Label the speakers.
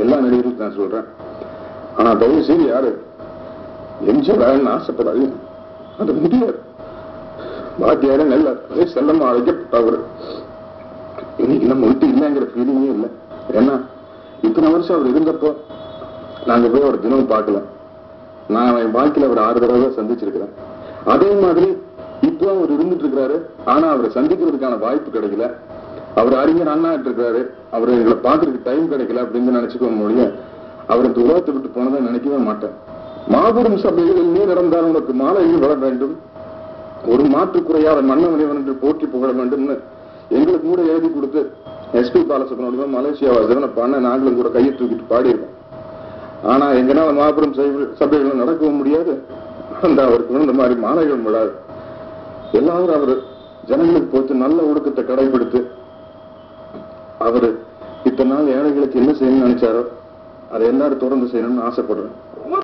Speaker 1: எல்லா நடிகரும் நான் சொல்றேன். ஆனா தயவு செய்து யாரு எம்ஜிஆர் ஆசைப்படாது, அது முடியாது. பாட்டியார நல்ல செல்லமா அழைக்கப்பட்டவர் இன்னைக்கு நம்ம விட்டு இல்லைங்கிற ஃபீலிங்கே இல்லை. ஏன்னா இத்தனை வருஷம் அவர் இருந்தப்போ நாங்க போய் ஒரு தினம் பார்க்கல. நான் என் வாழ்க்கையில அவர் 6 தடவை சந்திச்சிருக்கிறேன். அதே மாதிரி இப்போ அவர் இருந்துட்டு இருக்கிறாரு. ஆனா அவரை சந்திக்கிறதுக்கான வாய்ப்பு கிடைக்கல. அவர் அறிஞர் அண்ணா இருக்காரு, அவர் எங்களை பார்க்கறதுக்கு டைம் கிடைக்கல அப்படின்னு நினைச்சுக்க முடியும். அவர் இந்த உலகத்தை விட்டு போனதை நினைக்கவே மாட்டேன். மாபெரும் சபைகளில் நீ நடந்தால் உனக்கு மாலையில் வர வேண்டும், ஒரு மாற்று குறையாத மன்னவனைவன் என்று போற்றி புகழ வேண்டும்னு எங்களுக்கு கூட எழுதி கொடுத்து எஸ்பி பாலசுப்ரமணியம் மலேசியா பண்ண நாங்களும் கூட கையை தூக்கிட்டு பாடியிருக்கோம். ஆனா எங்கனால மாபெரும் சபைகள் நடக்கவும் முடியாது, அந்த அவருக்கு இந்த மாதிரி மாலைகள் விடாது. எல்லாரும் அவர் ஜனங்களுக்கு போட்டு நல்ல ஒழுக்கத்தை கடைபிடித்து அவரு இத்தனை நாள் ஏழைகளுக்கு என்ன செய்யணும்னு நினைச்சாரோ அதை எல்லாரும் தொடர்ந்து செய்யணும்னு ஆசைப்படுறேன்.